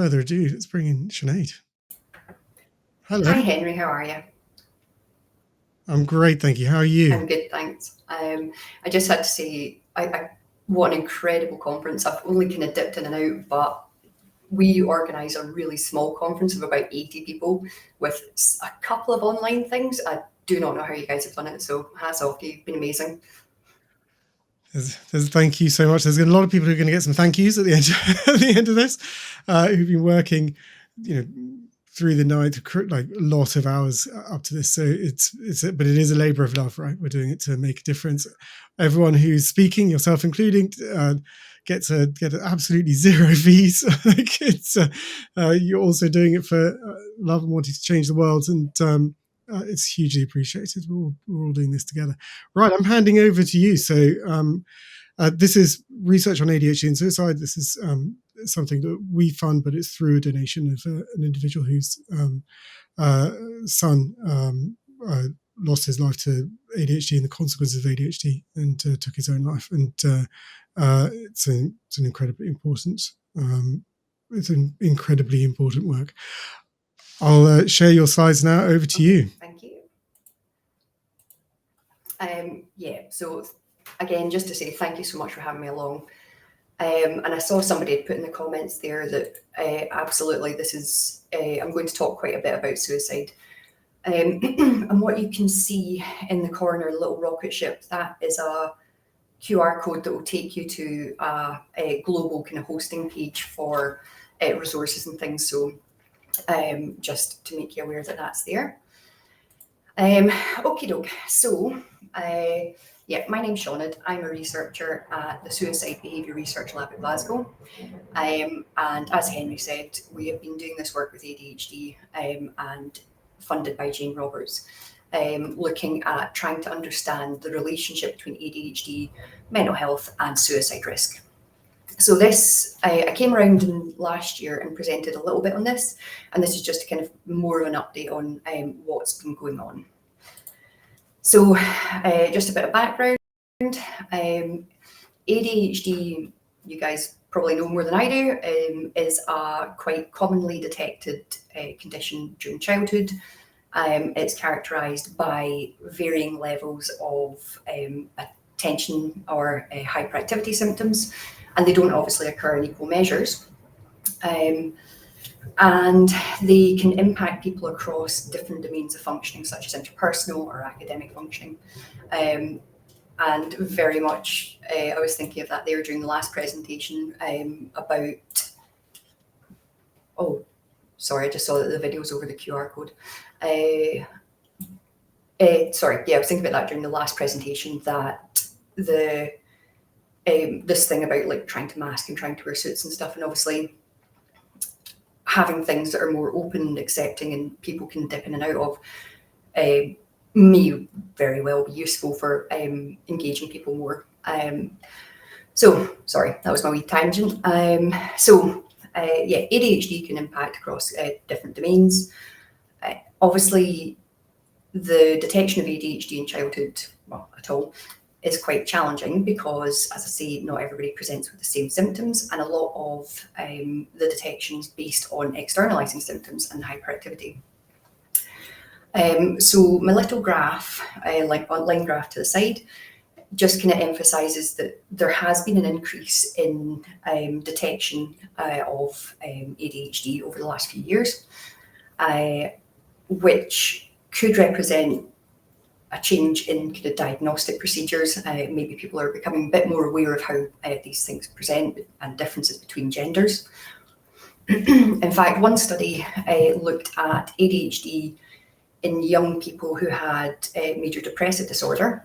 further ado, let's bring in Seonaid. Hello. Hi, Henry. How are you? I'm great, thank you. How are you? I'm good, thanks. I just had to say, what an incredible conference. I've only kind of dipped in and out, but we organise a really small conference of about 80 people with a couple of online things. I do not know how you guys have done it, so hats off to you. It's been amazing. Thank you so much. There's a lot of people who are going to get some thank yous at the end, at the end of this, who've been working, through the night, like a lot of hours up to this. So but it is a labour of love, right? We're doing it to make a difference. Everyone who's speaking, yourself including, get absolutely zero fees. Like you're also doing it for love and wanting to change the world, and it's hugely appreciated. We're all doing this together. Right, I'm handing over to you. So this is research on ADHD and suicide. This is something that we fund, but it's through a donation of an individual whose son lost his life to ADHD and the consequences of ADHD, and took his own life. And it's an incredibly important work. I'll share your slides now. Over to you. Thank you. So again, just to say thank you so much for having me along. And I saw somebody had put in the comments there that absolutely this is, I'm going to talk quite a bit about suicide. And what you can see in the corner, the little rocket ship, that is a QR code that will take you to a global kind of hosting page for resources and things. So just to make you aware that that's there. Okie doke. So my name's Seonaid. I'm a researcher at the Suicidal Behaviour Research Lab at Glasgow. And as Henry said, we have been doing this work with ADHD and funded by Jane Roberts, looking at trying to understand the relationship between ADHD, mental health, and suicide risk. So this, I came around last year and presented a little bit on this, and this is just kind of more of an update on what's been going on. So just a bit of background. ADHD, you guys probably know more than I do, is a quite commonly detected condition during childhood. It's characterised by varying levels of attention or hyperactivity symptoms, and they don't obviously occur in equal measures. And they can impact people across different domains of functioning, such as interpersonal or academic functioning. And very much, I was thinking of that there during the last presentation about, oh, sorry, I just saw that the video's over the QR code. I was thinking about that during the last presentation, that this thing about like trying to mask and trying to wear suits and stuff, and obviously having things that are more open and accepting and people can dip in and out of, may very well be useful for engaging people more. So sorry, that was my wee tangent. ADHD can impact across different domains. Obviously, the detection of ADHD in childhood, well, at all, is quite challenging because, as I say, not everybody presents with the same symptoms, and a lot of the detection is based on externalizing symptoms and hyperactivity. So my little graph, line graph to the side, just kind of emphasises that there has been an increase in detection of ADHD over the last few years, which could represent a change in kind of diagnostic procedures. Maybe people are becoming a bit more aware of how these things present and differences between genders. In fact, one study looked at ADHD in young people who had major depressive disorder.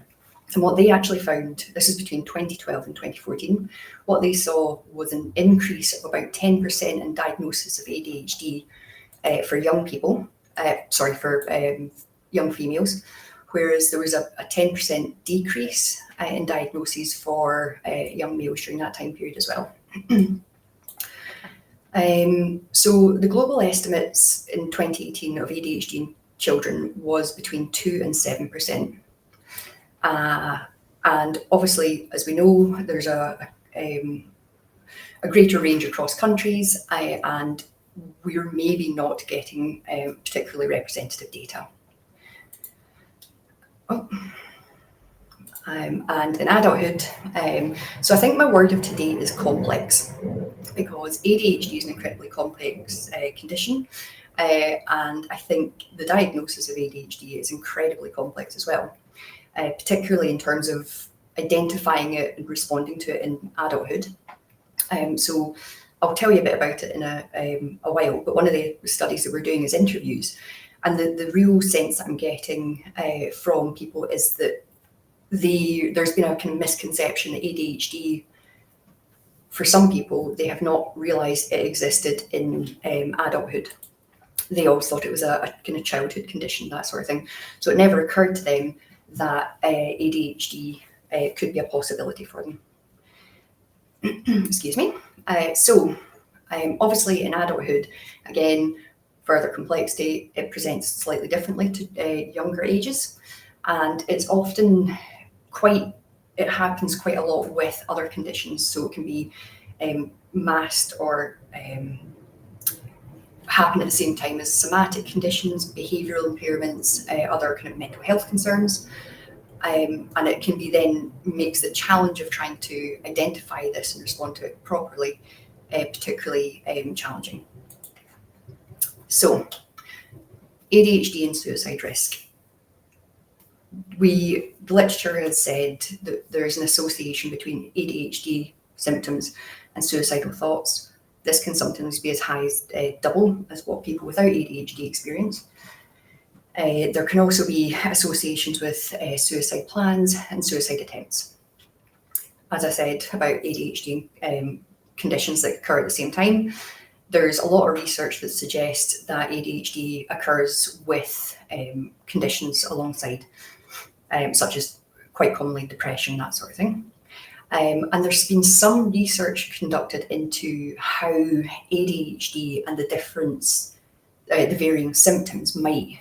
And what they actually found, this is between 2012 and 2014, what they saw was an increase of about 10% in diagnosis of ADHD for young people, young females, whereas there was a 10% decrease in diagnoses for young males during that time period as well. So the global estimates in 2018 of ADHD in children was between 2 and 7%. And obviously, as we know, there's a greater range across countries, and we're maybe not getting particularly representative data. And in adulthood, so I think my word of today is complex, because ADHD is an incredibly complex condition, and I think the diagnosis of ADHD is incredibly complex as well, particularly in terms of identifying it and responding to it in adulthood. So I'll tell you a bit about it in a while, but one of the studies that we're doing is interviews, and the real sense that I'm getting from people is that there's been a kind of misconception that ADHD, for some people, they have not realised it existed in adulthood. They always thought it was a kind of childhood condition, that sort of thing. So it never occurred to them that ADHD could be a possibility for them. Excuse me. So obviously in adulthood, again, further complexity, it presents slightly differently to younger ages, and it's often it happens quite a lot with other conditions. So it can be masked or happen at the same time as somatic conditions, behavioural impairments, other kind of mental health concerns. And it can be then makes the challenge of trying to identify this and respond to it properly particularly challenging. So, ADHD and suicide risk. The literature has said that there's an association between ADHD symptoms and suicidal thoughts. This can sometimes be as high as double as what people without ADHD experience. There can also be associations with suicide plans and suicide attempts. As I said about ADHD conditions that occur at the same time, there's a lot of research that suggests that ADHD occurs with conditions alongside, such as quite commonly depression, that sort of thing. And there's been some research conducted into how ADHD and the varying symptoms might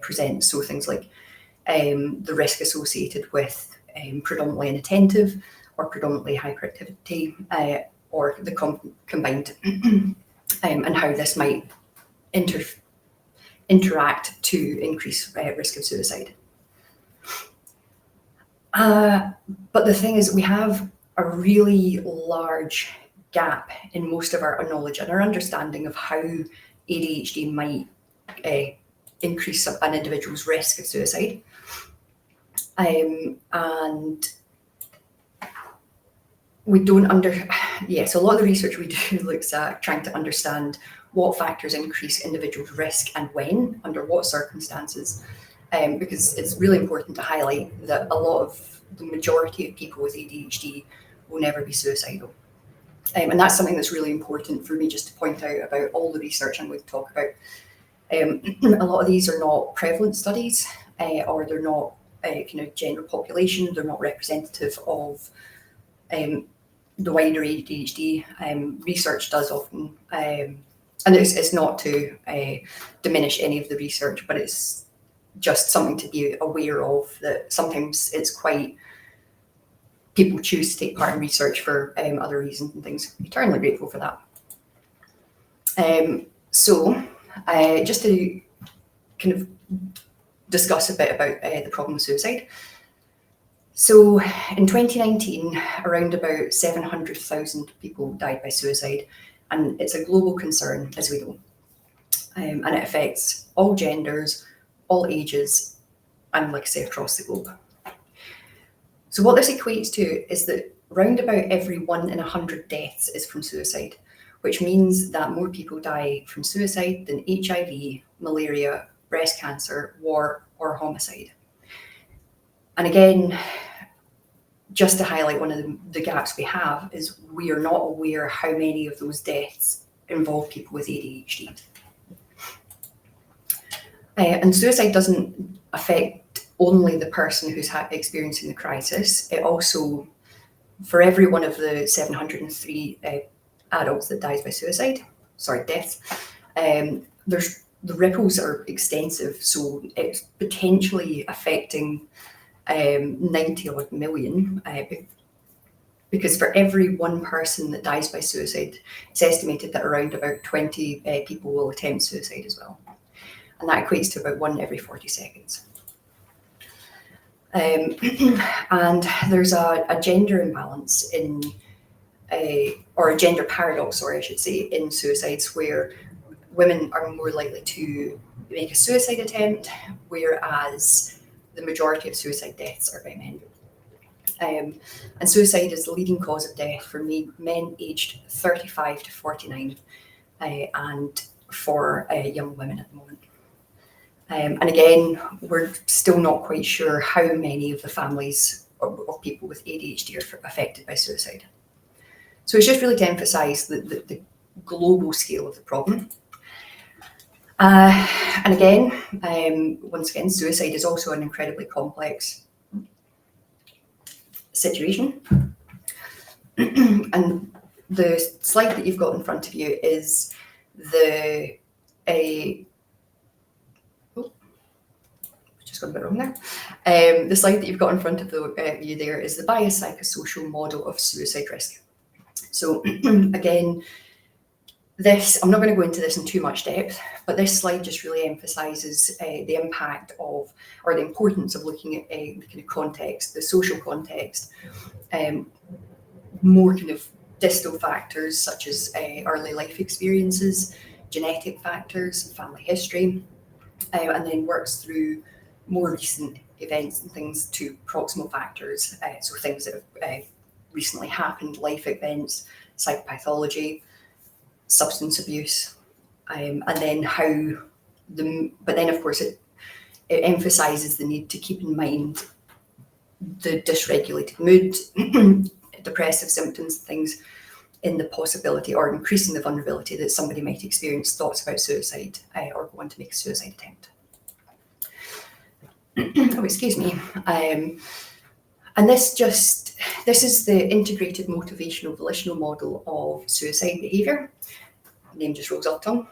present. So things like the risk associated with predominantly inattentive or predominantly hyperactivity, or the combined, and how this might interact to increase risk of suicide. But the thing is, we have a really large gap in most of our knowledge and our understanding of how ADHD might increase an individual's risk of suicide. And we don't so a lot of the research we do looks at trying to understand what factors increase individuals' risk and when, under what circumstances, because it's really important to highlight that the majority of people with ADHD will never be suicidal. And that's something that's really important for me just to point out about all the research I'm going to talk about. A lot of these are not prevalent studies, or they're not kind of general population. They're not representative of the wider ADHD. Research does often, and it's not to diminish any of the research, but it's just something to be aware of, that sometimes it's people choose to take part in research for other reasons and things. I'm eternally grateful for that. So just to kind of discuss a bit about the problem of suicide. So in 2019, around about 700,000 people died by suicide, and it's a global concern, as we know. And it affects all genders, all ages, and like I say, across the globe. So what this equates to is that round about every 1 in 100 deaths is from suicide, which means that more people die from suicide than HIV, malaria, breast cancer, war, or homicide. And again, just to highlight one of the gaps we have is we are not aware how many of those deaths involve people with ADHD. And suicide doesn't affect only the person who's experiencing the crisis. It also, for every one of the 703 adults that dies by deaths, the ripples are extensive. So it's potentially affecting 90 odd million because for every one person that dies by suicide, it's estimated that around about 20 people will attempt suicide as well. And that equates to about 1 every 40 seconds. And there's a gender imbalance or a gender paradox, sorry, I should say, in suicides, where women are more likely to make a suicide attempt, whereas the majority of suicide deaths are by men. And suicide is the leading cause of death for men aged 35 to 49, and for young women at the moment. And again, we're still not quite sure how many of the families of people with ADHD are affected by suicide. So it's just really to emphasise the global scale of the problem. And again, once again, suicide is also an incredibly complex situation. And the slide that you've got in front of you is the just got a bit wrong there. The slide that you've got in front of you there is the biopsychosocial model of suicide risk. So again, I'm not going to go into this in too much depth, but this slide just really emphasises the impact of, or the importance of looking at the kind of context, the social context, more kind of distal factors such as early life experiences, genetic factors, family history, and then works through more recent events and things to proximal factors, so things that have recently happened, life events, psychopathology, substance abuse, and then but then of course it emphasises the need to keep in mind the dysregulated mood, depressive symptoms, things in the possibility or increasing the vulnerability that somebody might experience thoughts about suicide or go on to make a suicide attempt. Oh, excuse me. And this is the Integrated Motivational Volitional model of suicide behaviour. Name just rolls off tongue.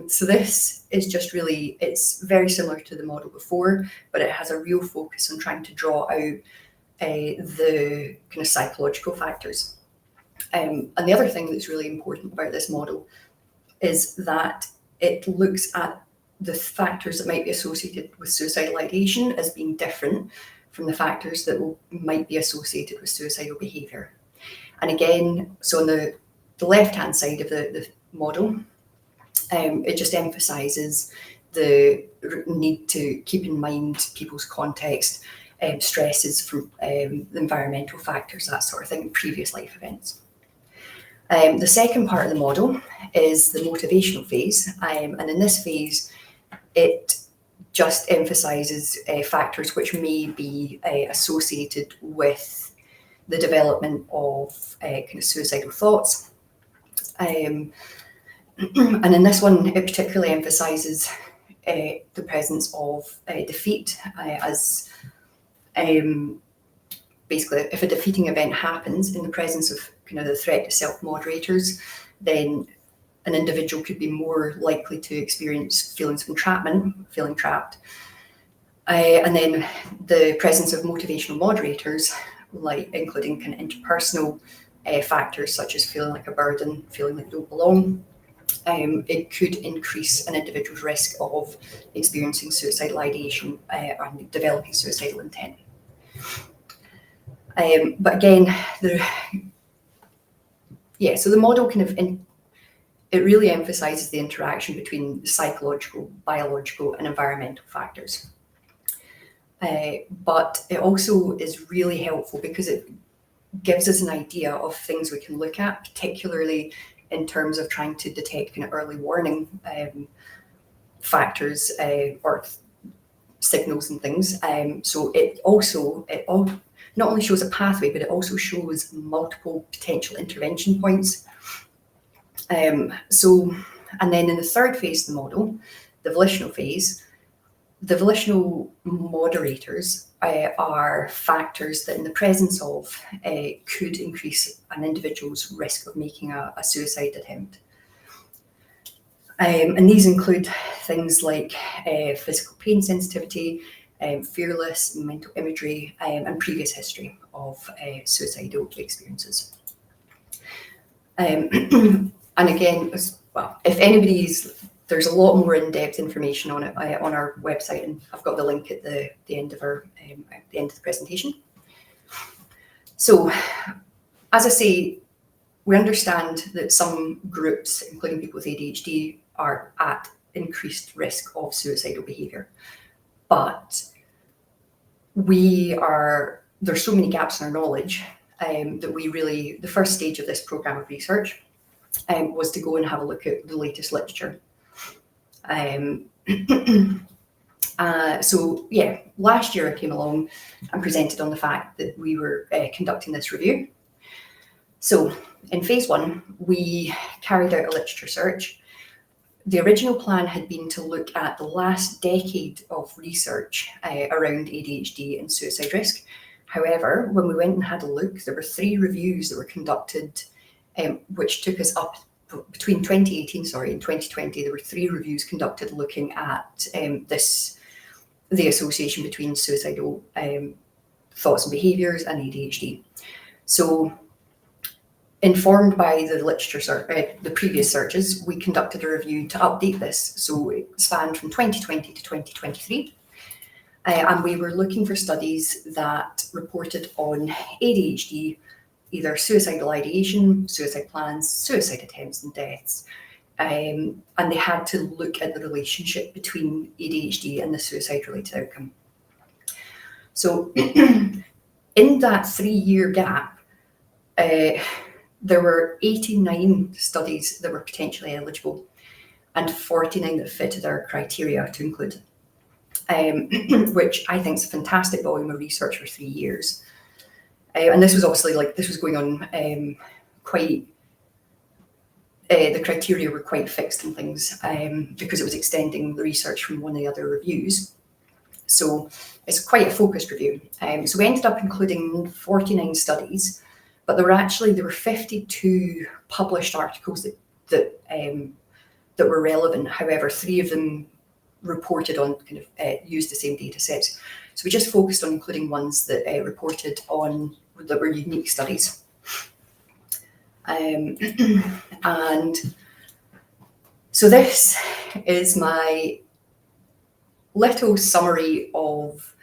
So this is just really, it's very similar to the model before, but it has a real focus on trying to draw out the kind of psychological factors. And the other thing that's really important about this model is that it looks at the factors that might be associated with suicidal ideation as being different from the factors that might be associated with suicidal behaviour. And again, so on the left-hand side of the model, it just emphasises the need to keep in mind people's context, stresses from environmental factors, that sort of thing, previous life events. The second part of the model is the motivational phase, and in this phase, it just emphasises factors which may be associated with the development of kind of suicidal thoughts. And in this one, it particularly emphasises the presence of defeat as basically, if a defeating event happens in the presence of kind of the threat to self-moderators, then an individual could be more likely to experience feelings of entrapment, feeling trapped. And then the presence of motivational moderators, like including kind of interpersonal factors such as feeling like a burden, feeling like you don't belong, it could increase an individual's risk of experiencing suicidal ideation and developing suicidal intent. But again, so the model kind of it really emphasises the interaction between psychological, biological, and environmental factors. But it also is really helpful because it gives us an idea of things we can look at, particularly in terms of trying to detect kind of early warning factors or signals and things. So it not only shows a pathway, but it also shows multiple potential intervention points. And then in the third phase of the model, the volitional phase, the volitional moderators are factors that in the presence of could increase an individual's risk of making a suicide attempt. And these include things like physical pain sensitivity, fearless, mental imagery, and previous history of suicidal experiences. And again, well, if there's a lot more in-depth information on it on our website, and I've got the link at the end of the presentation. So, as I say, we understand that some groups, including people with ADHD, are at increased risk of suicidal behaviour, but there's so many gaps in our knowledge that the first stage of this programme of research was to go and have a look at the latest literature. So yeah, last year I came along and presented on the fact that we were conducting this review. So in phase 1, we carried out a literature search. The original plan had been to look at the last decade of research around ADHD and suicide risk. However, when we went and had a look, there were 3 reviews that were conducted, which took us up between 2018, and 2020. There were 3 reviews conducted looking at the association between suicidal thoughts and behaviours and ADHD. So, informed by the literature, the previous searches, we conducted a review to update this. So it spanned from 2020 to 2023. And we were looking for studies that reported on ADHD, either suicidal ideation, suicide plans, suicide attempts and deaths. And they had to look at the relationship between ADHD and the suicide-related outcome. So in that 3-year gap, there were 89 studies that were potentially eligible and 49 that fitted our criteria to include, which I think is a fantastic volume of research for 3 years. And this was obviously this was going on the criteria were quite fixed and things because it was extending the research from one of the other reviews. So it's quite a focused review. So we ended up including 49 studies, but there were 52 published articles that were relevant. However, 3 of them reported on used the same data sets. So we just focused on including ones that reported on that were unique studies. And so this is my little summary of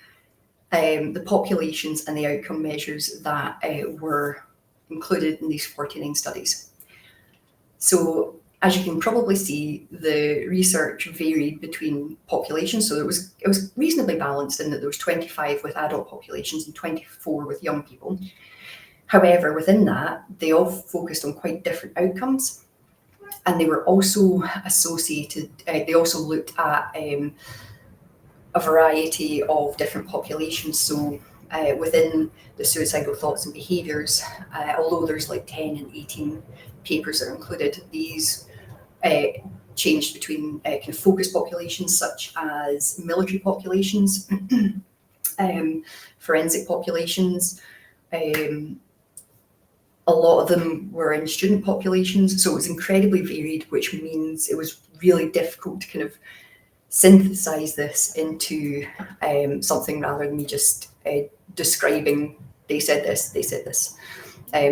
the populations and the outcome measures that were included in these 49 studies. So as you can probably see, the research varied between populations. So it was reasonably balanced in that there was 25 with adult populations and 24 with young people. However, within that, they all focused on quite different outcomes. And they were also associated, they also looked at a variety of different populations. So within the suicidal thoughts and behaviours, although there's 10 and 18 papers that are included, these changed between focused populations such as military populations, forensic populations. A lot of them were in student populations, so it was incredibly varied, which means it was really difficult to synthesize this into something rather than me just describing, they said this.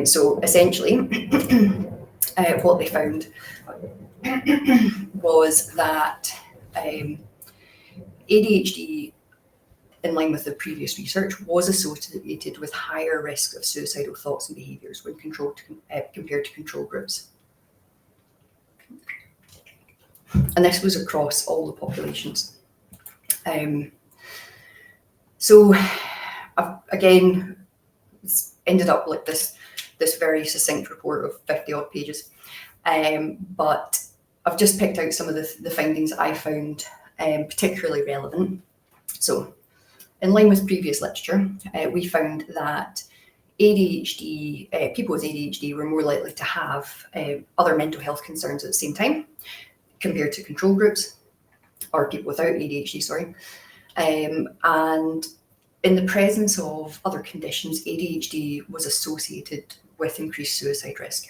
So essentially, what they found was that ADHD, in line with the previous research, was associated with higher risk of suicidal thoughts and behaviours when compared to control groups. And this was across all the populations. So again, it's ended up like this very succinct report of 50 odd pages. But I've just picked out some of the findings I found particularly relevant. So in line with previous literature, we found that people with ADHD were more likely to have other mental health concerns at the same time compared to control groups, or people without ADHD, sorry. And in the presence of other conditions, ADHD was associated with increased suicide risk.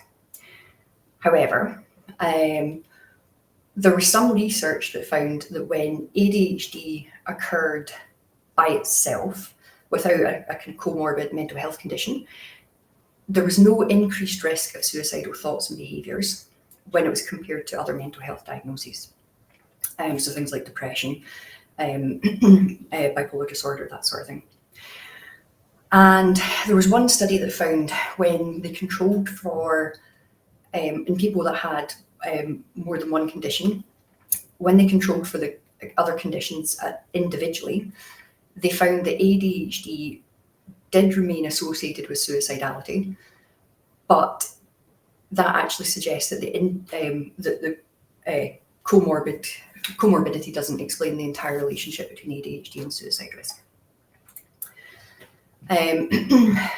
However, there was some research that found that when ADHD occurred by itself, without a kind of comorbid mental health condition, there was no increased risk of suicidal thoughts and behaviours when it was compared to other mental health diagnoses. So things like depression, bipolar disorder, that sort of thing. And there was one study that found when they controlled for, in people that had more than one condition, when they controlled for the other conditions individually, they found that ADHD did remain associated with suicidality, but that actually suggests that the comorbidity doesn't explain the entire relationship between ADHD and suicide risk.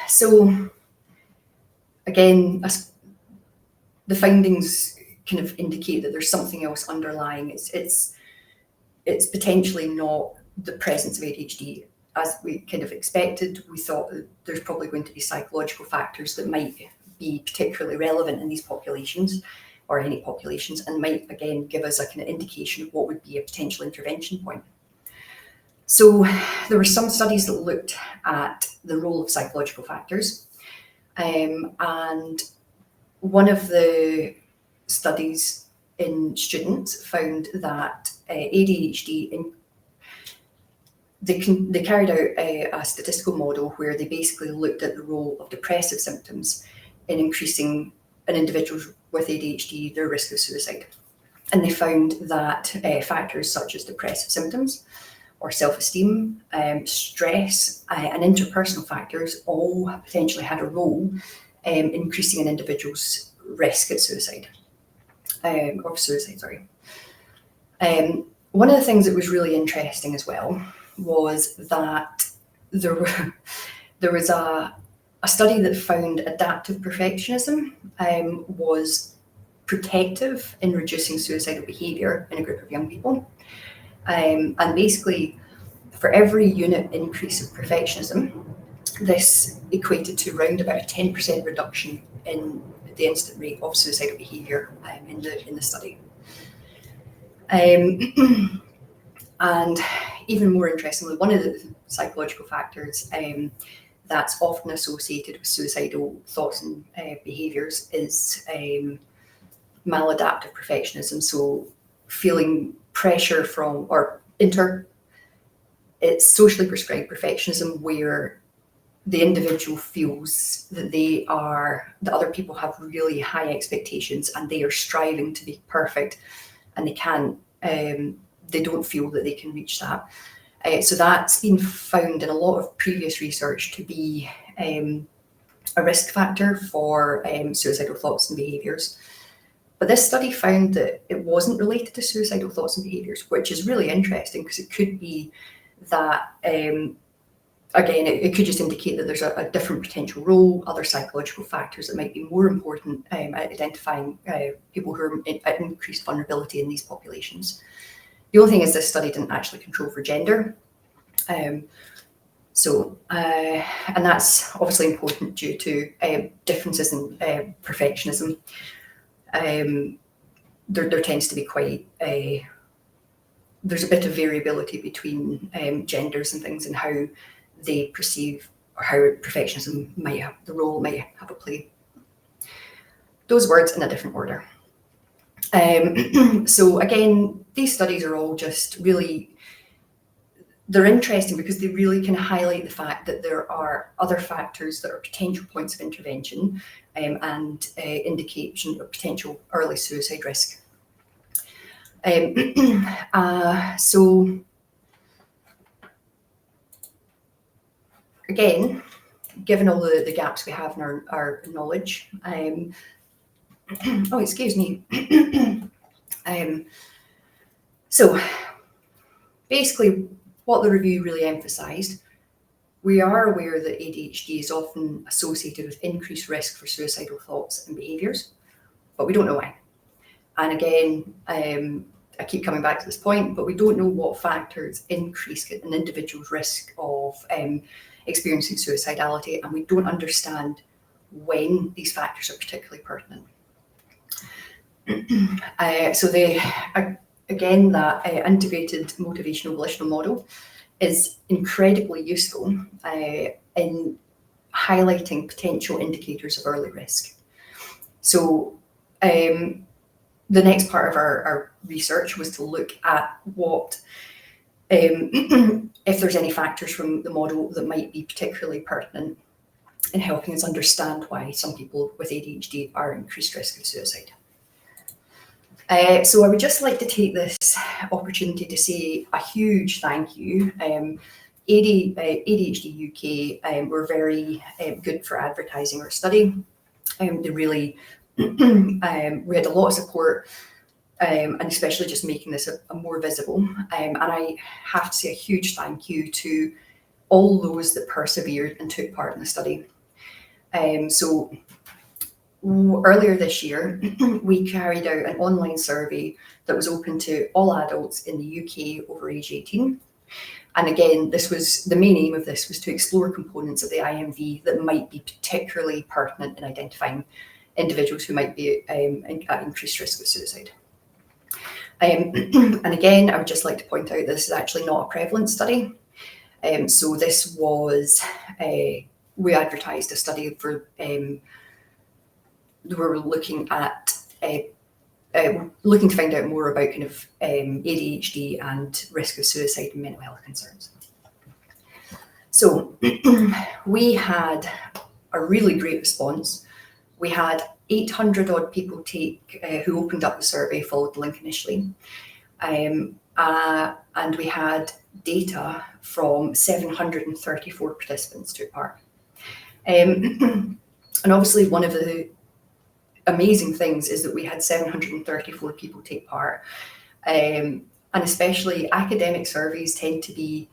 So again, the findings kind of indicate that there's something else underlying. It's potentially not the presence of ADHD. As we kind of expected, we thought that there's probably going to be psychological factors that might be particularly relevant in these populations, or any populations, and might again give us a kind of indication of what would be a potential intervention point. So there were some studies that looked at the role of psychological factors, and one of the studies in students found that ADHD, they carried out a statistical model where they basically looked at the role of depressive symptoms in increasing an individual with ADHD, their risk of suicide. And they found that factors such as depressive symptoms or self-esteem, stress, and interpersonal factors all potentially had a role in increasing an individual's risk of suicide. One of the things that was really interesting as well was that there was a study that found adaptive perfectionism was protective in reducing suicidal behaviour in a group of young people. And basically, for every unit increase of perfectionism, this equated to around about a 10% reduction in the incident rate of suicidal behaviour in the study. And even more interestingly, one of the psychological factors that's often associated with suicidal thoughts and behaviours is maladaptive perfectionism. So feeling pressure from, it's socially prescribed perfectionism, where the individual feels that other people have really high expectations and they are striving to be perfect, and they can't, they don't feel that they can reach that. So that's been found in a lot of previous research to be a risk factor for suicidal thoughts and behaviours. But this study found that it wasn't related to suicidal thoughts and behaviours, which is really interesting, because it could be that, again, it could just indicate that there's a different potential role, other psychological factors that might be more important at identifying people who are at increased vulnerability in these populations. The only thing is, this study didn't actually control for gender. And that's obviously important due to differences in perfectionism. There tends to be quite there's a bit of variability between genders and things, and how they perceive, or how perfectionism might have a play. Those words in a different order. So again, these studies are all just really, they're interesting because they really can highlight the fact that there are other factors that are potential points of intervention and indication of potential early suicide risk. So again, given all the gaps we have in our knowledge, oh, excuse me. So basically, what the review really emphasised, we are aware that ADHD is often associated with increased risk for suicidal thoughts and behaviours, but we don't know why. And again, I keep coming back to this point, but we don't know what factors increase an individual's risk of experiencing suicidality, and we don't understand when these factors are particularly pertinent. So that Integrated Motivational Volitional model is incredibly useful in highlighting potential indicators of early risk. So the next part of our research was to look at what, if there's any factors from the model that might be particularly pertinent in helping us understand why some people with ADHD are at increased risk of suicide. So I would just like to take this opportunity to say a huge thank you. ADHD UK were very good for advertising our study. They really, we had a lot of support, and especially just making this a more visible. And I have to say a huge thank you to all those that persevered and took part in the study. So earlier this year, we carried out an online survey that was open to all adults in the UK over age 18. And again, this was the main aim of this was to explore components of the IMV that might be particularly pertinent in identifying individuals who might be at increased risk of suicide. And again, I would just like to point out this is actually not a prevalent study. So this was, we advertised a study for, we were looking at, looking to find out more about kind of ADHD and risk of suicide and mental health concerns. So we had a really great response. We had 800 odd people take who opened up the survey, followed the link initially. And we had data from 734 participants took part. And obviously one of the amazing things is that we had 734 people take part. And especially academic surveys tend to be,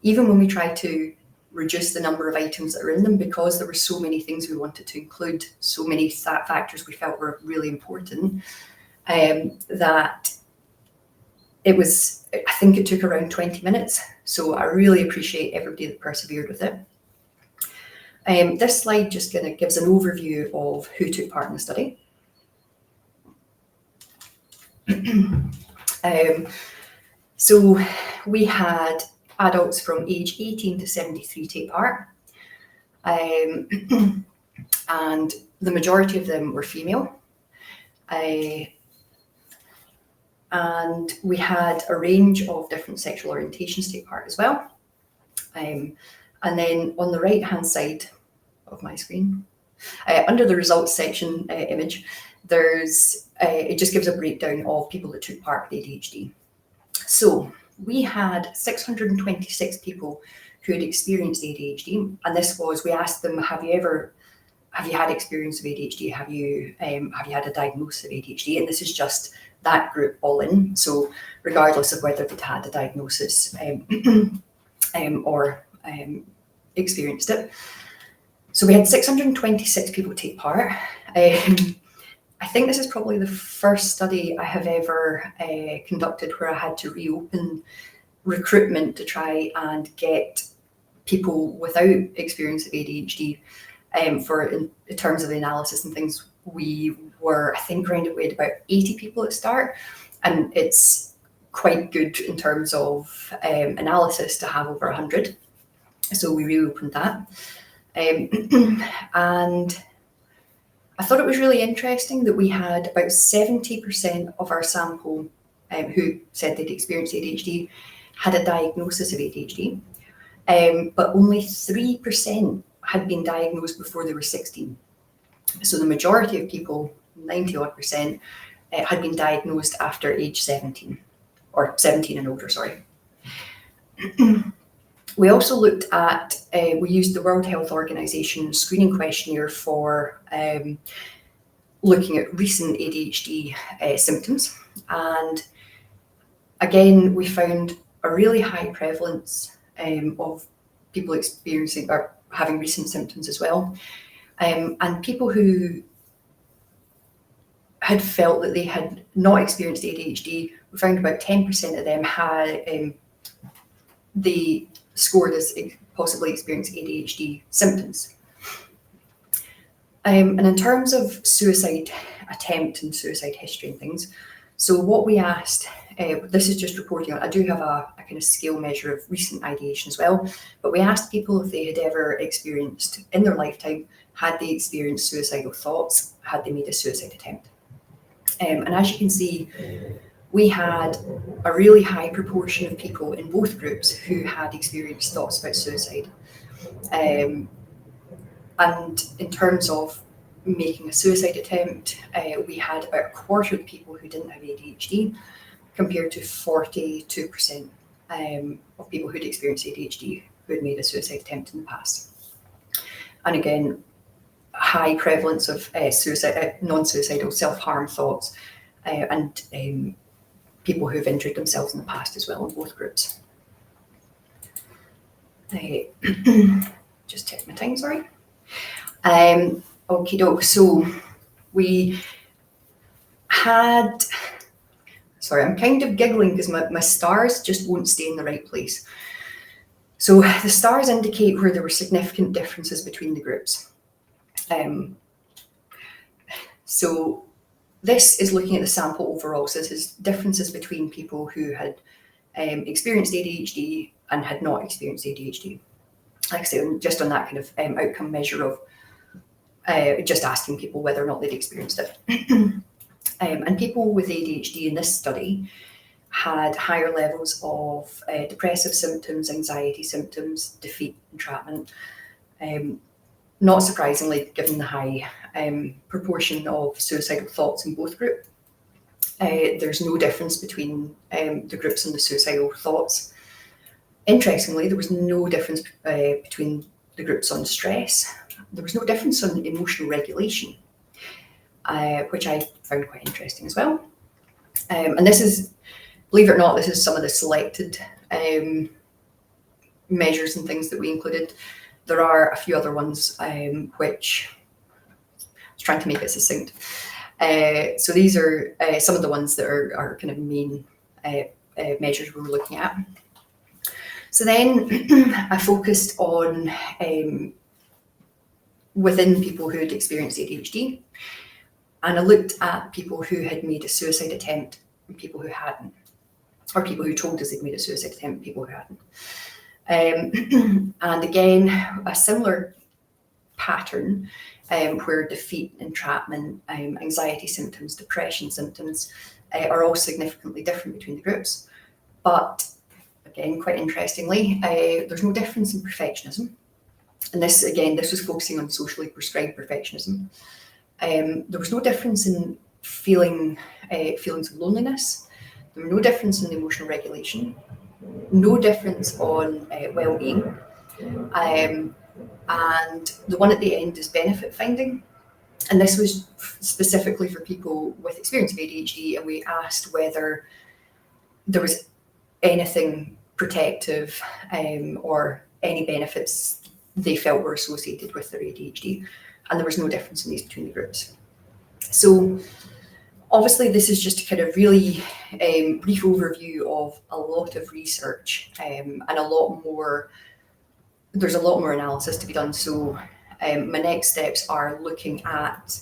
even when we try to reduce the number of items that are in them, because there were so many things we wanted to include, so many factors we felt were really important, that it was, I think it took around 20 minutes. So I really appreciate everybody that persevered with it. This slide just kind of gives an overview of who took part in the study. So we had adults from age 18 to 73 take part, and the majority of them were female. And we had a range of different sexual orientations take part as well. And then on the right-hand side of my screen, under the results section image, there's it just gives a breakdown of people that took part with ADHD. So we had 626 people who had experienced ADHD, and this was, we asked them, have you had experience of ADHD? Have you had a diagnosis of ADHD? And this is just that group all in. So regardless of whether they'd had a diagnosis or experienced it. So we had 626 people take part. I think this is probably the first study I have ever conducted where I had to reopen recruitment to try and get people without experience of ADHD. In terms of the analysis and things, we were, I think, we had about 80 people at start, and it's quite good in terms of analysis to have over 100. So we reopened that. And I thought it was really interesting that we had about 70% of our sample who said they'd experienced ADHD had a diagnosis of ADHD, but only 3% had been diagnosed before they were 16. So the majority of people, 90-odd%, had been diagnosed after age 17, or 17 and older, sorry. We also looked at, we used the World Health Organization screening questionnaire for looking at recent ADHD symptoms. And again, we found a really high prevalence of people experiencing or having recent symptoms as well. And people who had felt that they had not experienced ADHD, we found about 10% of them had, they scored as possibly experienced ADHD symptoms. And in terms of suicide attempt and suicide history and things, so what we asked this is just reporting on, I do have a kind of scale measure of recent ideation as well, but we asked people if they had ever experienced, in their lifetime, had they experienced suicidal thoughts, had they made a suicide attempt. And as you can see, we had a really high proportion of people in both groups who had experienced thoughts about suicide. And in terms of making a suicide attempt, we had about a quarter of the people who didn't have ADHD, compared to 42% of people who'd experienced ADHD who had made a suicide attempt in the past. And again, high prevalence of non-suicidal self-harm thoughts and people who've injured themselves in the past as well in both groups. Just check my time, sorry. Okie doke, so we had, sorry, I'm kind of giggling because my stars just won't stay in the right place. So the stars indicate where there were significant differences between the groups. So this is looking at the sample overall. So this is differences between people who had experienced ADHD and had not experienced ADHD. Like I say, just on that kind of outcome measure of just asking people whether or not they'd experienced it. And people with ADHD in this study had higher levels of depressive symptoms, anxiety symptoms, defeat, entrapment. Not surprisingly, given the high proportion of suicidal thoughts in both groups. There's no difference between the groups and the suicidal thoughts. Interestingly, there was no difference between the groups on stress. There was no difference on emotional regulation, which I found quite interesting as well. And this is, believe it or not, this is some of the selected measures and things that we included. There are a few other ones which I was trying to make it succinct. So these are some of the ones that are kind of main measures we were looking at. So then I focused on within people who had experienced ADHD, and I looked at people who had made a suicide attempt and people who hadn't, or people who told us they'd made a suicide attempt and people who hadn't. And again, a similar pattern where defeat, entrapment, anxiety symptoms, depression symptoms are all significantly different between the groups. But again, quite interestingly, there's no difference in perfectionism. And this, again, this was focusing on socially prescribed perfectionism. There was no difference in feelings of loneliness. There were no difference in emotional regulation. No difference on well-being. And the one at the end is benefit finding. And this was specifically for people with experience of ADHD, and we asked whether there was anything protective or any benefits they felt were associated with their ADHD. And there was no difference in these between the groups. So obviously this is just a kind of really brief overview of a lot of research and a lot more, there's a lot more analysis to be done. So my next steps are looking at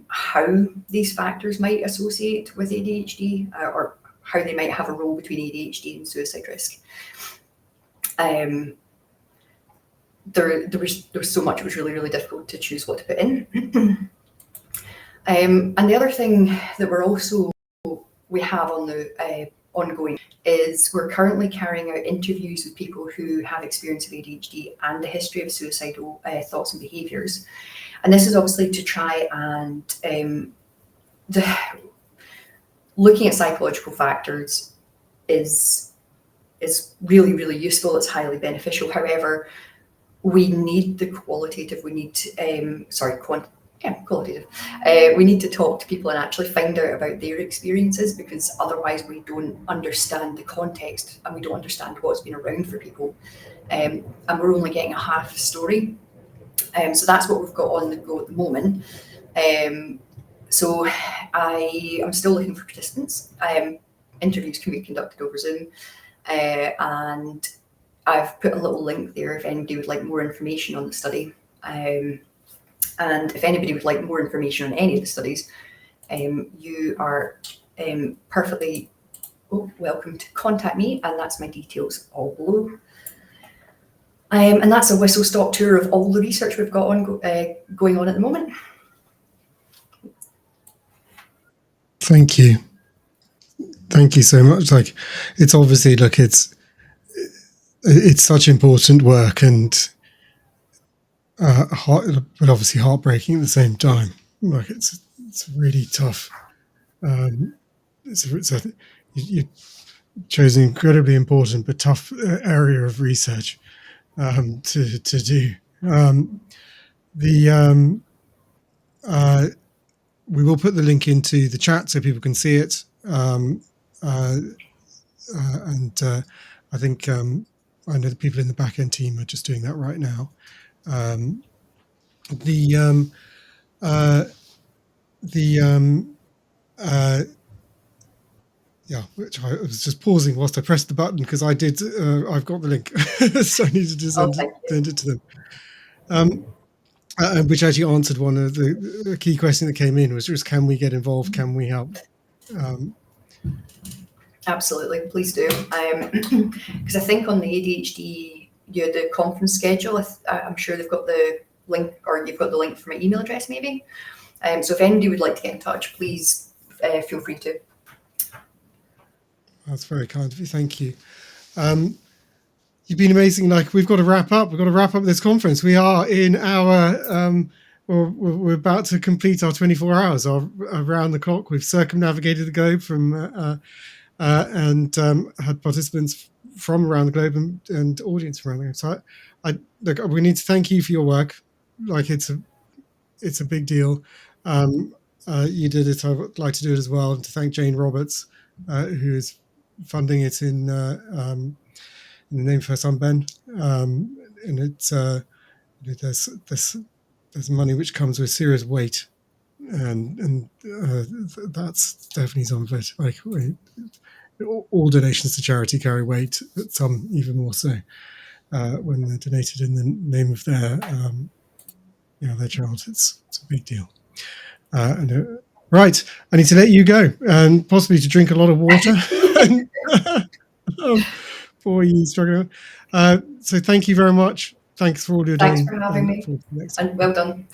how these factors might associate with ADHD or how they might have a role between ADHD and suicide risk. There was so much, it was really, really difficult to choose what to put in. And the other thing that we have on the ongoing is we're currently carrying out interviews with people who have experience of ADHD and a history of suicidal thoughts and behaviours. And this is obviously to try and looking at psychological factors is really, really useful. It's highly beneficial. However, we need the qualitative. We need qualitative. We need to talk to people and actually find out about their experiences, because otherwise we don't understand the context and we don't understand what's been around for people. And we're only getting a half story. So that's what we've got on the go at the moment. So I am still looking for participants. Interviews can be conducted over Zoom. And I've put a little link there if anybody would like more information on the study. And if anybody would like more information on any of the studies, you are perfectly welcome to contact me, and that's my details all below. And that's a whistle-stop tour of all the research we've got going on at the moment. Thank you. Thank you so much. Like, it's obviously, look, it's such important work, and but obviously heartbreaking at the same time. Like, it's really tough. You chose an incredibly important but tough area of research to do. We will put the link into the chat so people can see it. And I think I know the people in the back end team are just doing that right now. Yeah, which I was just pausing whilst I pressed the button because I did. I've got the link, so I needed to send it to them. Which actually answered one of the key question that came in was just, can we get involved? Can we help? Absolutely, please do. Because I think on the ADHD, the conference schedule, I'm sure they've got the link, or you've got the link for my email address maybe. So if anybody would like to get in touch, please feel free to. That's very kind of you. Thank you. You've been amazing. Like, we've got to wrap up. We've got to wrap up this conference. We are in our, we're about to complete our 24 hours around the clock. We've circumnavigated the globe and had participants from around the globe and audience from around the globe. So look, we need to thank you for your work. Like, it's a big deal. You did it. I would like to do it as well. And to thank Jane Roberts, who is funding it in the name of her son Ben, and it's there's money which comes with serious weight, and that's definitely some of it. Like, all donations to charity carry weight, but some even more so when they're donated in the name of their child. It's a big deal. Right, I need to let you go, and possibly to drink a lot of water. For you struggling. So thank you very much. Thanks for all your doing. Thanks for having me, and well done.